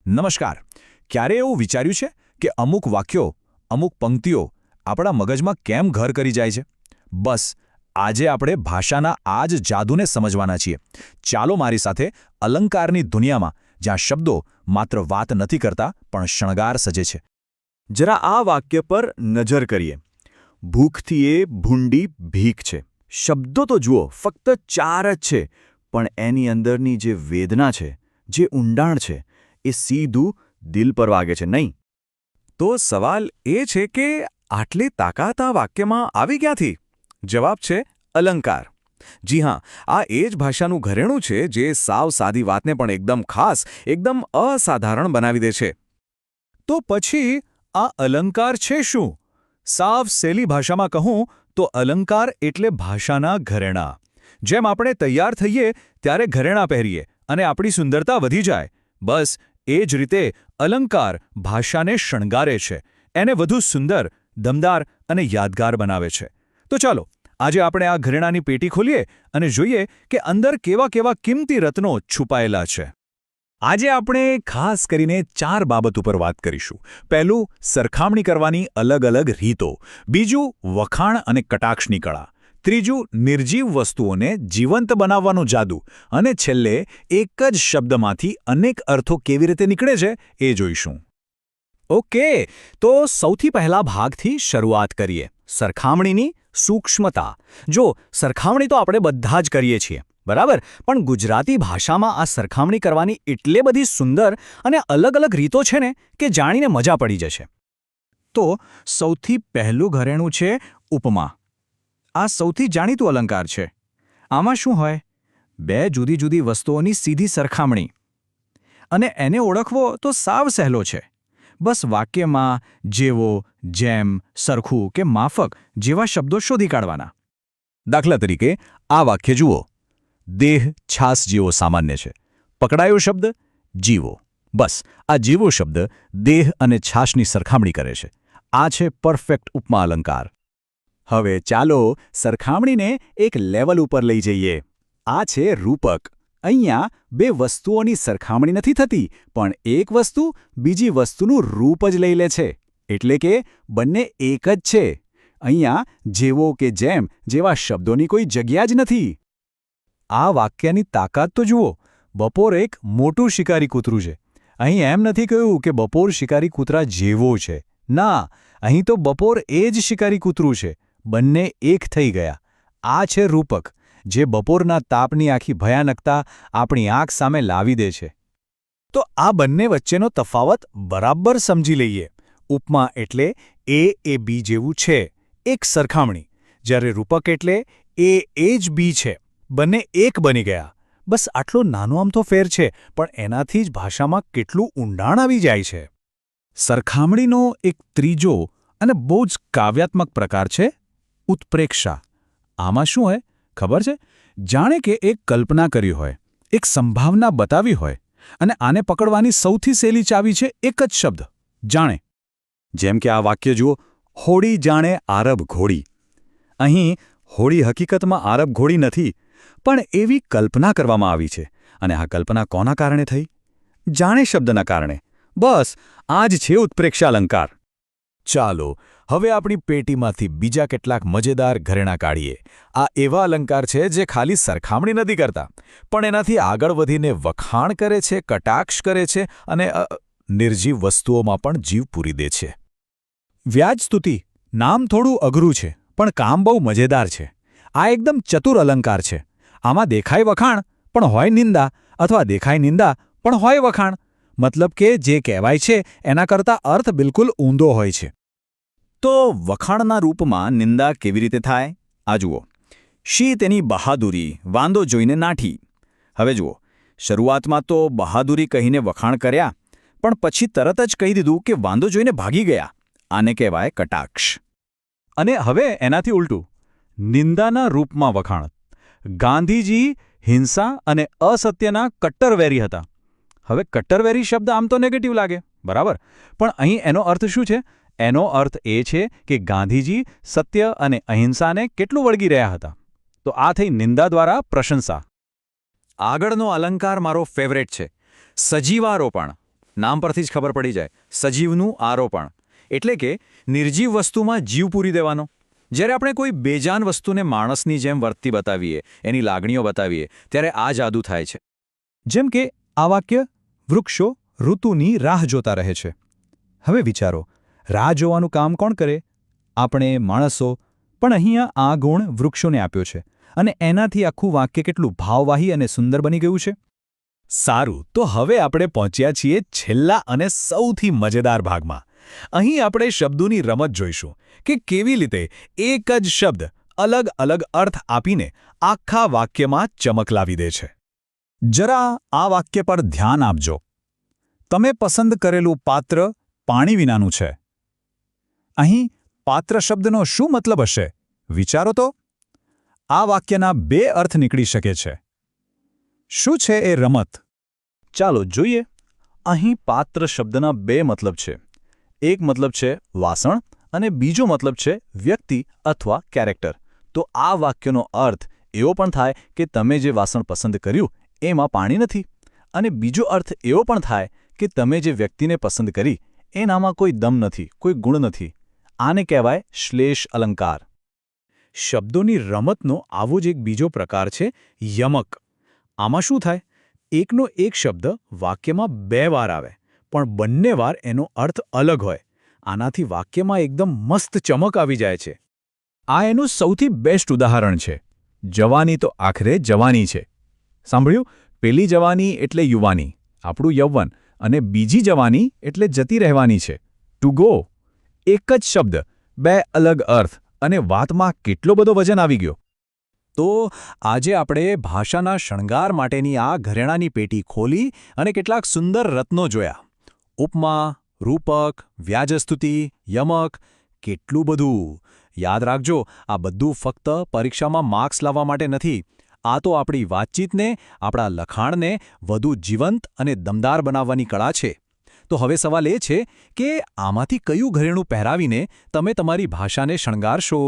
નમસ્કાર. ક્યારે એવું વિચાર્યું છે કે અમુક વાક્યો, અમુક પંક્તિઓ આપણા મગજમાં કેમ ઘર કરી જાય છે? બસ આજે આપણે ભાષાના આ જ જાદુને સમજવાના છીએ. ચાલો મારી સાથે અલંકારની દુનિયામાં, જ્યાં શબ્દો માત્ર વાત નથી કરતા પણ શણગાર સજે છે. જરા આ વાક્ય પર નજર કરીએ. ભૂખથી એ ભૂંડી ભીખ છે. શબ્દો તો જુઓ, ફક્ત 4 જ છે, પણ એની અંદરની જે વેદના છે, જે ઊંડાણ છે, એ સીધું દિલ પર વાગે છે, નહીં? તો સવાલ એ છે કે આટલી તાકાત આ વાક્યમાં આવી ક્યાંથી? જવાબ છે અલંકાર. જી હા, આ એ જ ભાષાનું ઘરેણું છે જે સાવ સાદી વાતને પણ એકદમ ખાસ, એકદમ અસાધારણ બનાવી દે છે. તો પછી આ અલંકાર છે શું? સાવ સહેલી ભાષામાં કહું તો અલંકાર એટલે ભાષાના ઘરેણાં. જેમ આપણે તૈયાર થઈએ ત્યારે ઘરેણાં પહેરીએ અને આપણી સુંદરતા વધી જાય, બસ એ જ રીતે અલંકાર ભાષાને શણગારે છે, એને વધુ સુંદર, દમદાર અને યાદગાર બનાવે છે. તો ચાલો આજે આપણે આ ઘરેણાંની પેટી ખોલીએ અને જોઈએ કે અંદર કેવા કેવા કિંમતી રત્નો છુપાયેલા છે. આજે આપણે ખાસ કરીને 4 બાબત ઉપર વાત કરીશું. પહેલું, સરખામણી કરવાની અલગ અલગ રીતો. બીજું, વખાણ અને કટાક્ષની કળા. ત્રીજું, નિર્જીવ વસ્તુઓને જીવંત બનાવવાનું જાદુ. અને છેલ્લે, એક જ શબ્દમાંથી અનેક અર્થો કેવી રીતે નીકળે છે એ જોઈશું. ઓકે, તો સૌથી પહેલા ભાગથી શરૂઆત કરીએ. સરખામણીની સૂક્ષ્મતા. જો, સરખામણી તો આપણે બધા જ કરીએ છીએ, બરાબર? પણ ગુજરાતી ભાષામાં આ સરખામણી કરવાની એટલી બધી સુંદર અને અલગ અલગ રીતો છે ને કે જાણીને મજા પડી જશે. તો સૌથી પહેલું ઘરેણું છે ઉપમા. આ સૌથી જાણીતું અલંકાર છે. આમાં શું હોય? 2 જુદી જુદી વસ્તુઓની સીધી સરખામણી. અને એને ઓળખવો તો સાવ સહેલો છે. બસ વાક્યમાં જેવો, જેમ, સરખું કે માફક જેવા શબ્દો શોધી કાઢવાના. દાખલા તરીકે આ વાક્ય જુઓ. દેહ છાસ જેવો સામાન્ય છે. પકડાયો શબ્દ જીવો. બસ આ જીવો શબ્દ દેહ અને છાશની સરખામણી કરે છે. આ છે પરફેક્ટ ઉપમા અલંકાર. હવે ચાલો સરખામણીને એક લેવલ ઉપર લઈ જઈએ. આ છે રૂપક. અહીંયા 2 વસ્તુઓની સરખામણી નથી થતી, પણ એક વસ્તુ બીજી વસ્તુનું રૂપ જ લઈ લે છે. એટલે કે બંને એક જ છે. અહીંયા જેવો કે જેમ જેવા શબ્દોની કોઈ જગ્યા જ નથી. આ વાક્યની તાકાત તો જુઓ. બપોર એક મોટું શિકારી કૂતરું છે. અહીં એમ નથી કહ્યું કે બપોર શિકારી કૂતરા જેવો છે. ના, અહીં તો બપોર એ જ શિકારી કૂતરું છે. બંને એક થઈ ગયા. આ છે રૂપક, જે બપોરના તાપની આખી ભયાનકતા આપણી આંખ સામે લાવી દે છે. તો આ બંને વચ્ચેનો તફાવત બરાબર સમજી લઈએ. ઉપમા એટલે એ બી જેવું છે, એક સરખામણી. જ્યારે રૂપક એટલે એ જ બી છે, બંને એક બની ગયા. બસ આટલો નાનો આમ તો ફેર છે, પણ એનાથી જ ભાષામાં કેટલું ઊંડાણ આવી જાય છે. સરખામણીનો એક ત્રીજો અને બહુ જ કાવ્યાત્મક પ્રકાર છે ઉત્પ્રેક્ષા. આમાં શું હોય ખબર છે? જાણે કે એક કલ્પના કરી હોય, એક સંભાવના બતાવી હોય, અને આને પકડવાની સૌથી સહેલી ચાવી છે એક જ શબ્દ, જાણે. જેમ કે આ વાક્ય જુઓ. હોડી જાણે આરબ ઘોડી. અહીં હોડી હકીકતમાં આરબ ઘોડી નથી, પણ એવી કલ્પના કરવામાં આવી છે. અને આ કલ્પના કોના કારણે થઈ? જાણે શબ્દના કારણે. બસ આ જ છે ઉત્પ્રેક્ષા અલંકાર. ચાલો હવે આપણી પેટીમાંથી બીજા કેટલાક મજેદાર ઘરેણાં કાઢીએ. આ એવા અલંકાર છે જે ખાલી સરખામણી નથી કરતા, પણ એનાથી આગળ વધીને વખાણ કરે છે, કટાક્ષ કરે છે અને નિર્જીવ વસ્તુઓમાં પણ જીવ પૂરી દે છે. વ્યાજસ્તુતિ. નામ થોડું અઘરું છે, પણ કામ બહુ મજેદાર છે. આ એકદમ ચતુર અલંકાર છે. આમાં દેખાય વખાણ પણ હોય નિંદા, અથવા દેખાય નિંદા પણ હોય વખાણ. મતલબ કે જે કહેવાય છે એના કરતાં અર્થ બિલકુલ ઊંધો હોય છે. તો વખાણના રૂપમાં નિંદા કેવી રીતે થાય? આ જુઓ. શી તેની બહાદુરી, વાંદો જોઈને નાઠી. હવે જુઓ, શરૂઆતમાં તો બહાદુરી કહીને વખાણ કર્યા, પણ પછી તરત જ કહી દીધું કે વાંદો જોઈને ભાગી ગયા. આને કહેવાય કટાક્ષ. અને હવે એનાથી ઉલટું, નિંદાના રૂપમાં વખાણ. ગાંધીજી હિંસા અને અસત્યના કટ્ટરવેરી હતા. હવે કટ્ટરવેરી શબ્દ આમ તો નેગેટિવ લાગે, બરાબર? પણ અહીં એનો અર્થ શું છે? એનો અર્થ એ છે કે ગાંધીજી સત્ય અને અહિંસાને કેટલું વળગી રહ્યા હતા. તો આ થઈ નિંદા દ્વારા પ્રશંસા. આગળનો અલંકાર મારો ફેવરેટ છે, સજીવારોપણ. નામ પરથી જ ખબર પડી જાય. સજીવનું આરોપણ એટલે કે નિર્જીવ વસ્તુમાં જીવ પૂરી દેવાનો. જ્યારે આપણે કોઈ બેજાન વસ્તુને માણસની જેમ વર્તી બતાવીએ, એની લાગણીઓ બતાવીએ, ત્યારે આ જાદુ થાય છે. જેમ કે આ વાક્ય, વૃક્ષો ઋતુની રાહ જોતા રહે છે. હવે વિચારો, રાહ જોવાનું કામ કોણ કરે? આપણે માણસો. પણ અહીંયા આ ગુણ વૃક્ષોને આપ્યો છે અને એનાથી આખું વાક્ય કેટલું ભાવવાહી અને સુંદર બની ગયું છે. સારું, તો હવે આપણે પહોંચ્યા છીએ છેલ્લા અને સૌથી મજેદાર ભાગમાં. અહીં આપણે શબ્દોની રમત જોઈશું કે કેવી રીતે એક જ શબ્દ અલગ અલગ અર્થ આપીને આખા વાક્યમાં ચમક લાવી દે છે. જરા આ વાક્ય પર ધ્યાન આપજો. તમે પસંદ કરેલું પાત્ર પાણી વિનાનું છે. અહીં પાત્ર શબ્દનો શું મતલબ હશે? વિચારો તો. આ વાક્યના બે અર્થ નીકળી શકે છે. શું છે એ રમત? ચાલો જોઈએ. અહીં પાત્ર શબ્દના બે મતલબ છે. એક મતલબ છે વાસણ અને બીજો મતલબ છે વ્યક્તિ અથવા કેરેક્ટર. તો આ વાક્યનો અર્થ એવો પણ થાય કે તમે જે વાસણ પસંદ કર્યું એમાં પાણી નથી, અને બીજો અર્થ એવો પણ થાય કે તમે જે વ્યક્તિને પસંદ કરી એનામાં કોઈ દમ નથી, કોઈ ગુણ નથી. આને કહેવાય શ્લેષ અલંકાર. શબ્દોની રમતનો આવો જ એક બીજો પ્રકાર છે યમક. આમાં શું થાય? એકનો એક શબ્દ વાક્યમાં બે વાર આવે, પણ બંને વાર એનો અર્થ અલગ હોય. આનાથી વાક્યમાં એકદમ મસ્ત ચમક આવી જાય છે. આ એનું સૌથી બેસ્ટ ઉદાહરણ છે. જવાની તો આખરે જવાની છે. સાંભળ્યું? પેલી જવાની એટલે યુવાની, આપણું યૌવન, અને બીજી જવાની એટલે જતી રહેવાની છે, ટુ ગો. એક જ શબ્દ, બે અલગ અર્થ, અને વાતમાં કેટલો બધો વજન આવી ગયો. તો આજે આપણે ભાષાના શણગાર માટેની આ ઘરેણાની પેટી ખોલી અને કેટલાક સુંદર રત્નો જોયા. ઉપમા, રૂપક, વ્યાજસ્તુતિ, યમક, કેટલું બધું. યાદ રાખજો, આ બધું ફક્ત પરીક્ષામાં માર્ક્સ લાવવા માટે નથી. આ તો આપણી વાતચીતને, આપણા લખાણને વધુ જીવંત અને દમદાર બનાવવાની કળા છે. તો હવે સવાલ એ છે કે આમાંથી કયું ઘરેણું પહેરાવીને તમે તમારી ભાષાને શણગારશો?